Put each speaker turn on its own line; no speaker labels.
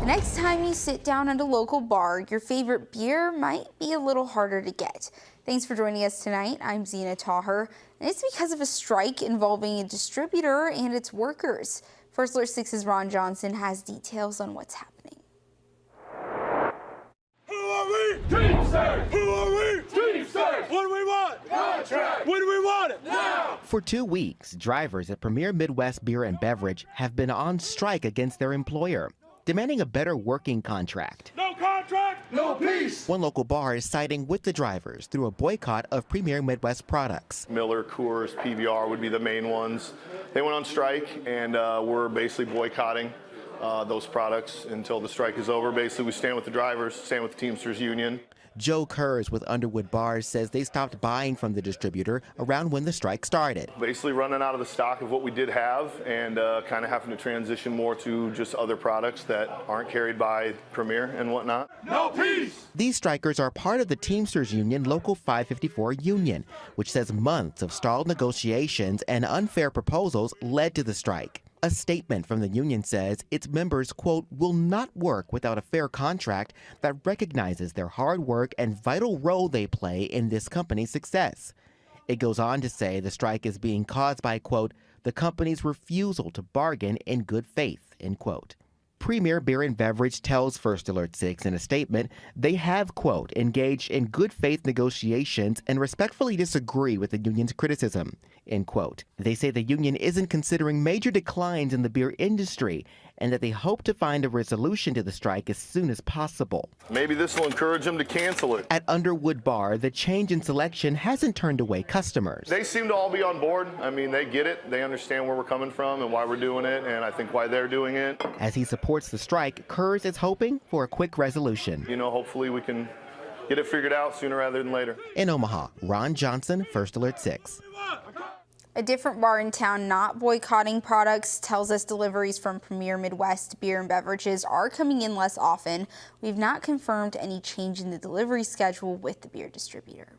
The next time you sit down at a local bar, your favorite beer might be a little harder to get. Thanks for joining us tonight. I'm Zena Taher, and it's because of a strike involving a distributor and its workers. First Alert 6's Ron Johnson has details on what's happening.
Who are we? Teamsters! Who are we? Teamsters! What do we want? Contract! When do we want it? Now!
For 2 weeks, drivers at Premier Midwest Beer and Beverage have been on strike against their employer, demanding a better working contract.
No contract, no peace!
One local bar is siding with the drivers through a boycott of Premier Midwest products.
Miller, Coors, PBR would be the main ones. They went on strike, and we're basically boycotting those products until the strike is over. Basically, we stand with the drivers, stand with the Teamsters Union.
Joe Kurz with Underwood Bars says they stopped buying from the distributor around when the strike started.
Basically running out of the stock of what we did have and kind of having to transition more to just other products that aren't carried by Premier and whatnot.
No peace!
These strikers are part of the Teamsters Union Local 554 union, which says months of stalled negotiations and unfair proposals led to the strike. A statement from the union says its members, quote, will not work without a fair contract that recognizes their hard work and vital role they play in this company's success. It goes on to say the strike is being caused by, quote, the company's refusal to bargain in good faith, end quote. Premier Beer and Beverage tells First Alert 6 in a statement they have, quote, engaged in good faith negotiations and respectfully disagree with the union's criticism, end quote. They say the union isn't considering major declines in the beer industry and that they hope to find a resolution to the strike as soon as possible.
Maybe this will encourage them to cancel it.
At Underwood Bar, the change in selection hasn't turned away customers.
They seem to all be on board. I mean, they get it. They understand where we're coming from and why we're doing it, and I think why they're doing it.
As he supports the strike, Kurz is hoping for a quick resolution.
You know, hopefully we can get it figured out sooner rather than later.
In Omaha, Ron Johnson, First Alert 6.
A different bar in town not boycotting products tells us deliveries from Premier Midwest Beer and Beverages are coming in less often. We've not confirmed any change in the delivery schedule with the beer distributor.